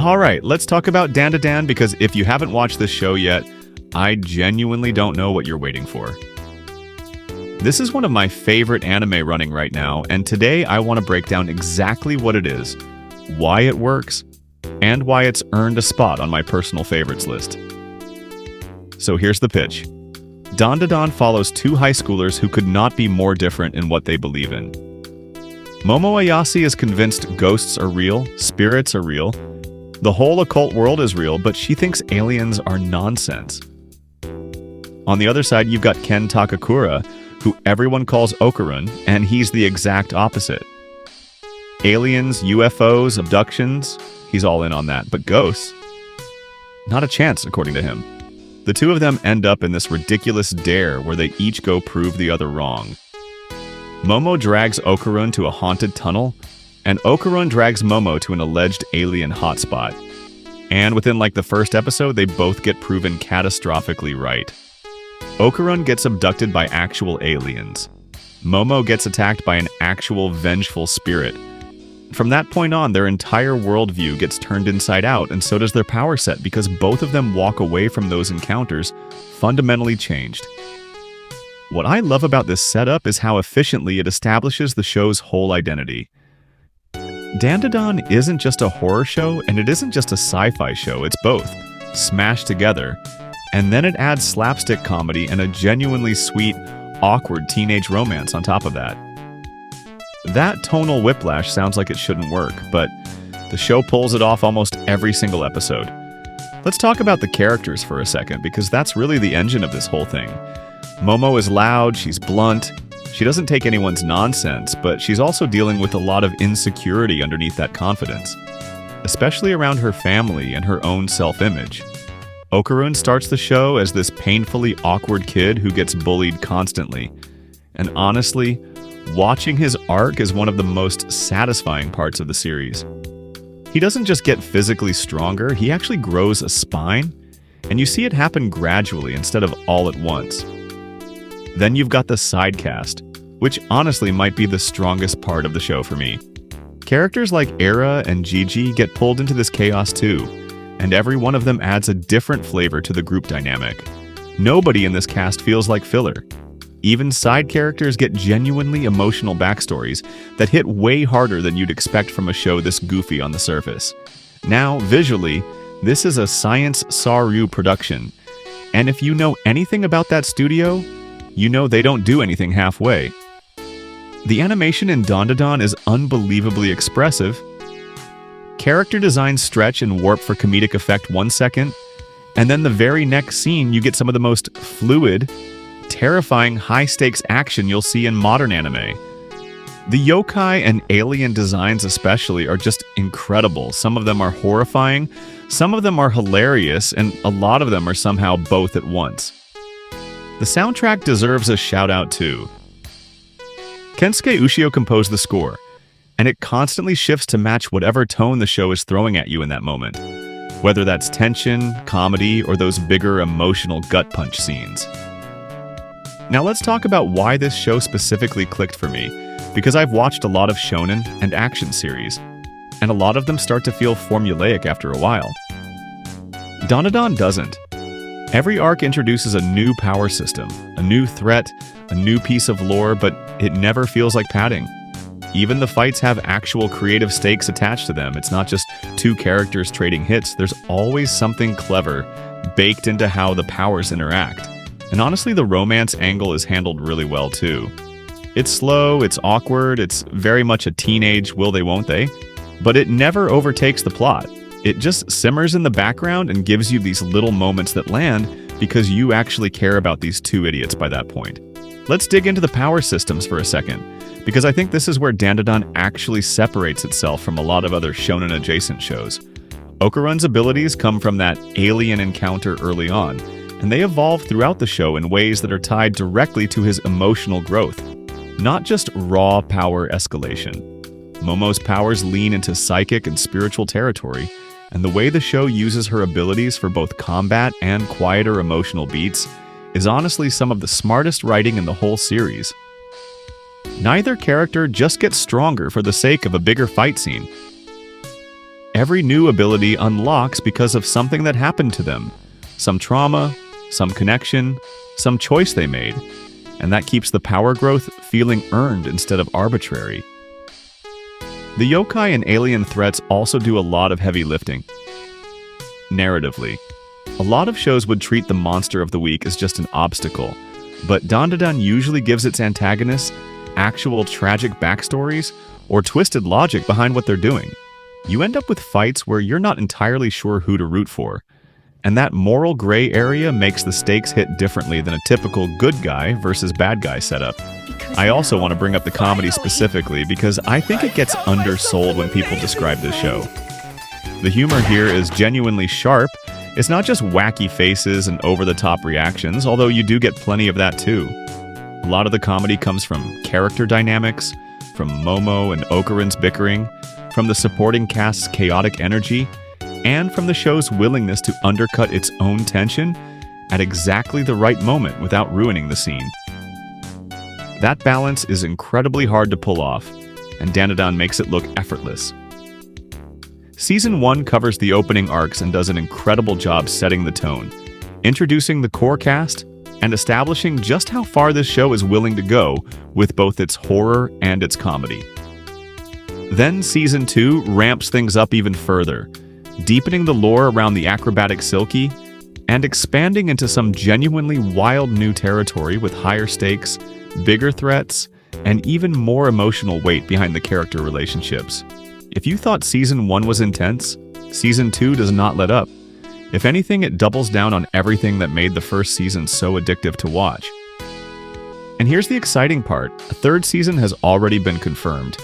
Alright, let's talk about Dandadan because if you haven't watched this show yet, I genuinely don't know what you're waiting for. This is one of my favorite anime running right now, and today I want to break down exactly what it is, why it works, and why it's earned a spot on my personal favorites list. So here's the pitch. Dandadan follows two high schoolers who could not be more different in what they believe in. Momo Ayase is convinced ghosts are real, spirits are real, the whole occult world is real, but she thinks aliens are nonsense. On the other side, you've got Ken Takakura, who everyone calls Okarun, and he's the exact opposite. Aliens, UFOs, abductions, he's all in on that, but ghosts? Not a chance, according to him. The two of them end up in this ridiculous dare where they each go prove the other wrong. Momo drags Okarun to a haunted tunnel, and Okarun drags Momo to an alleged alien hotspot. And within the first episode, they both get proven catastrophically right. Okarun gets abducted by actual aliens. Momo gets attacked by an actual vengeful spirit. From that point on, their entire worldview gets turned inside out, and so does their power set because both of them walk away from those encounters fundamentally changed. What I love about this setup is how efficiently it establishes the show's whole identity. Dandadan isn't just a horror show, and it isn't just a sci-fi show, it's both, smashed together, and then it adds slapstick comedy and a genuinely sweet, awkward teenage romance on top of that. That tonal whiplash sounds like it shouldn't work, but the show pulls it off almost every single episode. Let's talk about the characters for a second, because that's really the engine of this whole thing. Momo is loud, she's blunt, she doesn't take anyone's nonsense, but she's also dealing with a lot of insecurity underneath that confidence, especially around her family and her own self-image. Okarun starts the show as this painfully awkward kid who gets bullied constantly, and honestly, watching his arc is one of the most satisfying parts of the series. He doesn't just get physically stronger, he actually grows a spine, and you see it happen gradually instead of all at once. Then you've got the side cast, which honestly might be the strongest part of the show for me. Characters like Era and Gigi get pulled into this chaos too, and every one of them adds a different flavor to the group dynamic. Nobody in this cast feels like filler. Even side characters get genuinely emotional backstories that hit way harder than you'd expect from a show this goofy on the surface. Now, visually, this is a Science SARU production, and if you know anything about that studio, you know they don't do anything halfway. The animation in Dandadan is unbelievably expressive. Character designs stretch and warp for comedic effect 1 second, and then the very next scene you get some of the most fluid, terrifying high-stakes action you'll see in modern anime. The yokai and alien designs especially are just incredible. Some of them are horrifying, some of them are hilarious, and a lot of them are somehow both at once. The soundtrack deserves a shout-out too. Kensuke Ushio composed the score, and it constantly shifts to match whatever tone the show is throwing at you in that moment, whether that's tension, comedy, or those bigger emotional gut-punch scenes. Now let's talk about why this show specifically clicked for me, because I've watched a lot of shonen and action series, and a lot of them start to feel formulaic after a while. Dandadan doesn't. Every arc introduces a new power system, a new threat, a new piece of lore, but it never feels like padding. Even the fights have actual creative stakes attached to them. It's not just two characters trading hits. There's always something clever baked into how the powers interact. And honestly, the romance angle is handled really well too. It's slow, it's awkward, it's very much a teenage will they won't they, but it never overtakes the plot. It just simmers in the background and gives you these little moments that land because you actually care about these two idiots by that point. Let's dig into the power systems for a second, because I think this is where Dandadan actually separates itself from a lot of other shonen-adjacent shows. Okarun's abilities come from that alien encounter early on, and they evolve throughout the show in ways that are tied directly to his emotional growth, not just raw power escalation. Momo's powers lean into psychic and spiritual territory, and the way the show uses her abilities for both combat and quieter emotional beats is honestly some of the smartest writing in the whole series. Neither character just gets stronger for the sake of a bigger fight scene. every new ability unlocks because of something that happened to them. Some trauma, some connection, some choice they made. And that keeps the power growth feeling earned instead of arbitrary. The yokai and alien threats also do a lot of heavy lifting. Narratively, a lot of shows would treat the monster of the week as just an obstacle, but Dandadan usually gives its antagonists actual tragic backstories or twisted logic behind what they're doing. You end up with fights where you're not entirely sure who to root for, and that moral gray area makes the stakes hit differently than a typical good guy versus bad guy setup. I also want to bring up the comedy specifically because I think it gets undersold when people describe this show. The humor here is genuinely sharp. It's not just wacky faces and over-the-top reactions, although you do get plenty of that too. A lot of the comedy comes from character dynamics, from Momo and Okarun's bickering, from the supporting cast's chaotic energy, and from the show's willingness to undercut its own tension at exactly the right moment without ruining the scene. That balance is incredibly hard to pull off, and Dandadan makes it look effortless. Season 1 covers the opening arcs and does an incredible job setting the tone, introducing the core cast, and establishing just how far this show is willing to go with both its horror and its comedy. Then Season 2 ramps things up even further, deepening the lore around the acrobatic Silky, and expanding into some genuinely wild new territory with higher stakes, bigger threats, and even more emotional weight behind the character relationships. If you thought Season 1 was intense, Season 2 does not let up. If anything, it doubles down on everything that made the first season so addictive to watch. And here's the exciting part. A third season has already been confirmed,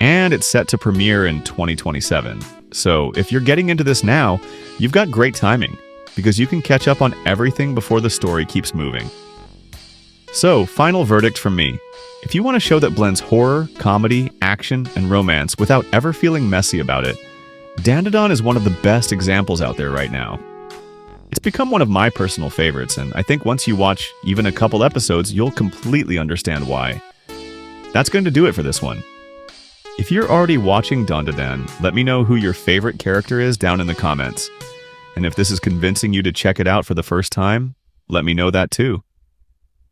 and it's set to premiere in 2027. So if you're getting into this now, you've got great timing, because you can catch up on everything before the story keeps moving. So, final verdict from me. If you want a show that blends horror, comedy, action, and romance without ever feeling messy about it, Dandadan is one of the best examples out there right now. It's become one of my personal favorites, and I think once you watch even a couple episodes, you'll completely understand why. That's going to do it for this one. If you're already watching Dandadan, let me know who your favorite character is down in the comments. And if this is convincing you to check it out for the first time, let me know that too.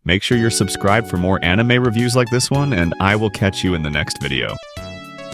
Make sure you're subscribed for more anime reviews like this one, and I will catch you in the next video.